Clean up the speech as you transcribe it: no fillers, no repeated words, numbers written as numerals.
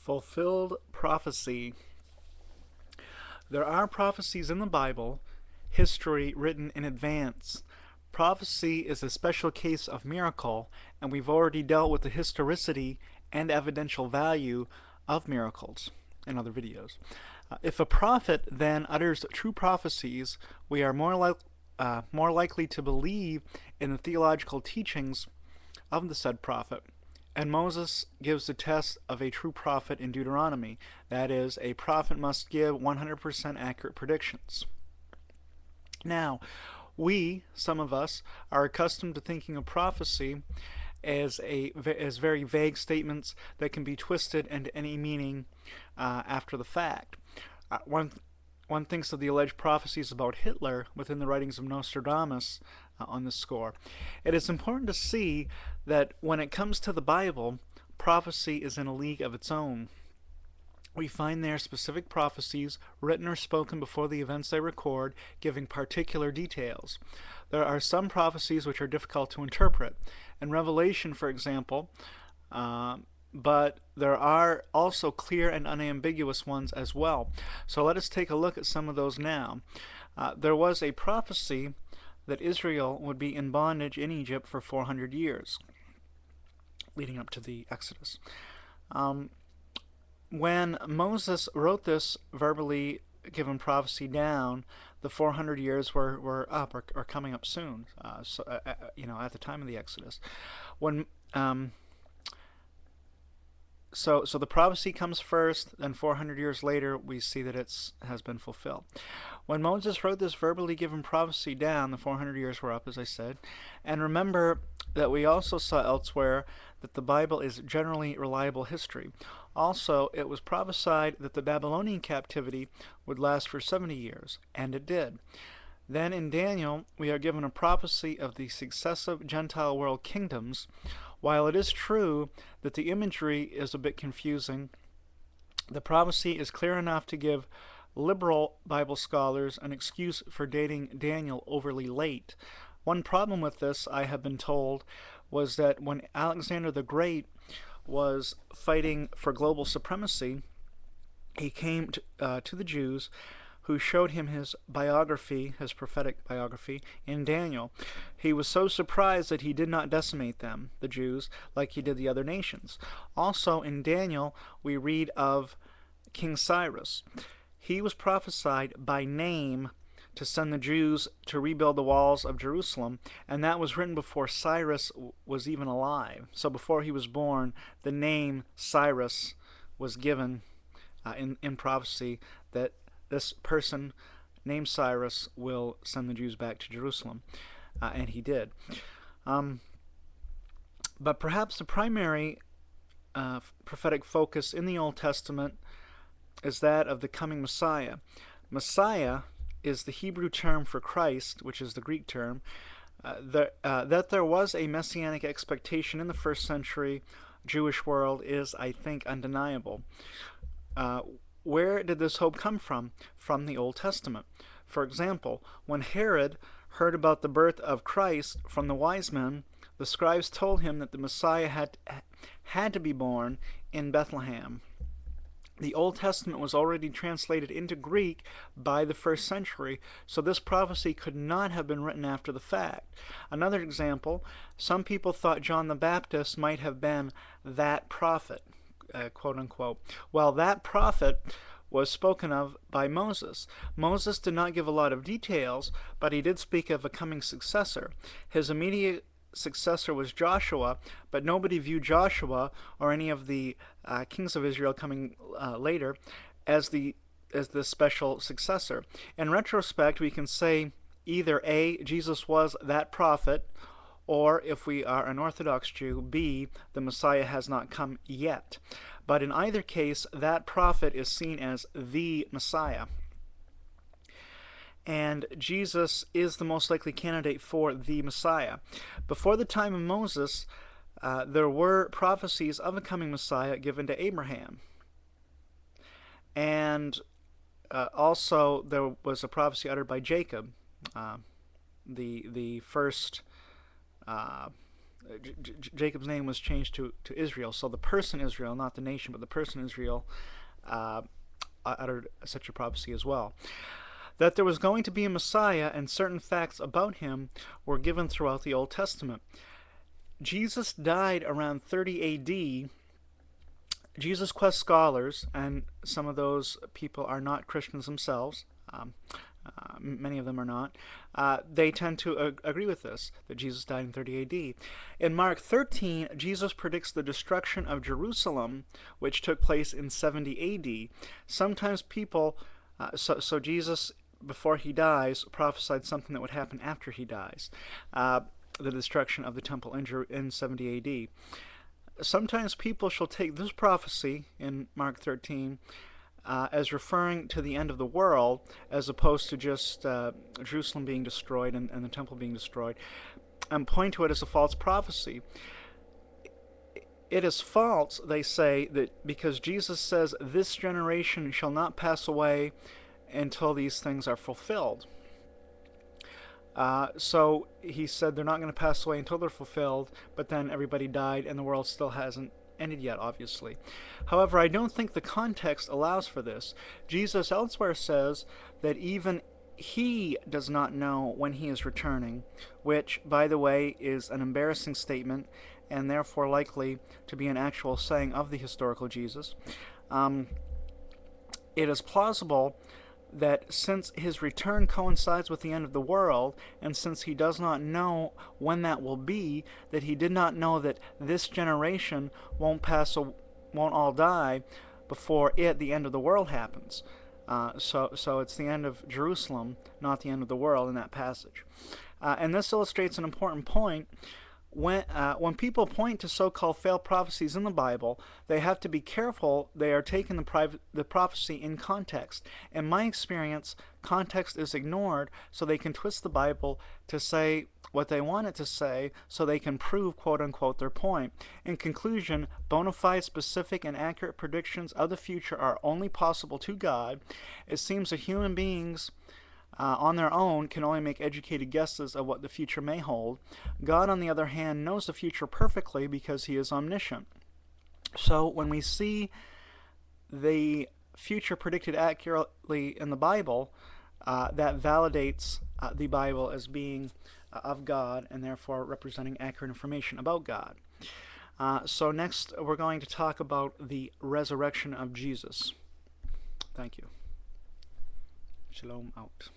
Fulfilled prophecy. There are prophecies in the Bible, history written in advance. Prophecy is a special case of miracle, and we've already dealt with the historicity and evidential value of miracles in other videos. If a prophet then utters true prophecies, we are more likely to believe in the theological teachings of the said prophet. And Moses gives the test of a true prophet in Deuteronomy. That is, a prophet must give 100% accurate predictions. Now, some of us, are accustomed to thinking of prophecy as very vague statements that can be twisted into any meaning after the fact. One thinks of the alleged prophecies about Hitler within the writings of Nostradamus on this score. It is important to see that when it comes to the Bible, prophecy is in a league of its own. We find there specific prophecies written or spoken before the events they record, giving particular details. There are some prophecies which are difficult to interpret. In Revelation, for example, but there are also clear and unambiguous ones as well. So let us take a look at some of those now. There was a prophecy that Israel would be in bondage in Egypt for 400 years, leading up to the Exodus. When Moses wrote this verbally given prophecy down, the 400 years were up or coming up soon. At the time of the Exodus, when So the prophecy comes first, then 400 years later we see that it has been fulfilled. When Moses wrote this verbally given prophecy down, the 400 years were up, as I said. And remember that we also saw elsewhere that the Bible is generally reliable history. Also, it was prophesied that the Babylonian captivity would last for 70 years, and it did. Then in Daniel, we are given a prophecy of the successive Gentile world kingdoms. While it is true that the imagery is a bit confusing, the prophecy is clear enough to give liberal Bible scholars an excuse for dating Daniel overly late. One problem with this, I have been told, was that when Alexander the Great was fighting for global supremacy, he came to the Jews, who showed him his biography, his prophetic biography, in Daniel. He was so surprised that he did not decimate them, the Jews, like he did the other nations. Also, in Daniel, we read of King Cyrus. He was prophesied by name to send the Jews to rebuild the walls of Jerusalem, and that was written before Cyrus was even alive. So before he was born, the name Cyrus was given in prophecy, that this person named Cyrus will send the Jews back to Jerusalem, and he did. But perhaps the primary prophetic focus in the Old Testament is that of the coming Messiah. Messiah is the Hebrew term for Christ, which is the Greek term. That there was a messianic expectation in the first century Jewish world is, I think, undeniable. Where did this hope come from? From the Old Testament. For example, when Herod heard about the birth of Christ from the wise men, the scribes told him that the Messiah had to be born in Bethlehem. The Old Testament was already translated into Greek by the first century, so this prophecy could not have been written after the fact. Another example, some people thought John the Baptist might have been that prophet, quote unquote. Well, that prophet was spoken of by Moses. Moses did not give a lot of details, but he did speak of a coming successor. His immediate successor was Joshua, but nobody viewed Joshua or any of the kings of Israel coming later as the special successor. In retrospect, we can say either A, Jesus was that prophet, or if we are an Orthodox Jew, B, the Messiah has not come yet. But in either case, that prophet is seen as the Messiah. And Jesus is the most likely candidate for the Messiah. Before the time of Moses, there were prophecies of a coming Messiah given to Abraham. And also there was a prophecy uttered by Jacob, the first Jacob's name was changed to Israel. So the person Israel, not the nation, but the person Israel, uh, uttered such a prophecy as well. That there was going to be a Messiah and certain facts about him were given throughout the Old Testament. Jesus died around 30 A.D. Jesus Quest scholars, and some of those people are not Christians themselves, many of them are not, they tend to agree with this, that Jesus died in 30 A.D. In Mark 13, Jesus predicts the destruction of Jerusalem, which took place in 70 A.D. Sometimes people, so Jesus, before he dies, prophesied something that would happen after he dies, the destruction of the temple in 70 A.D. Sometimes people shall take this prophecy in Mark 13 as referring to the end of the world, as opposed to just Jerusalem being destroyed and the temple being destroyed, and point to it as a false prophecy. It is false, they say, that because Jesus says, "This generation shall not pass away until these things are fulfilled." So he said they're not going to pass away until they're fulfilled, but then everybody died and the world still hasn't ended yet, obviously. However, I don't think the context allows for this. Jesus elsewhere says that even he does not know when he is returning, which, by the way, is an embarrassing statement and therefore likely to be an actual saying of the historical Jesus. It is plausible that since his return coincides with the end of the world, and since he does not know when that will be, that he did not know that this generation won't all die before the end of the world happens. So it's the end of Jerusalem, not the end of the world in that passage. And this illustrates an important point. When people point to so-called failed prophecies in the Bible, they have to be careful they are taking the prophecy in context. In my experience, context is ignored, so they can twist the Bible to say what they want it to say, so they can prove, quote-unquote, their point. In conclusion, bona fide, specific, and accurate predictions of the future are only possible to God. It seems that human beings on their own can only make educated guesses of what the future may hold. God, on the other hand, knows the future perfectly because he is omniscient. So when we see the future predicted accurately in the Bible, that validates the Bible as being of God and therefore representing accurate information about God. So next we're going to talk about the resurrection of Jesus. Thank you. Shalom out.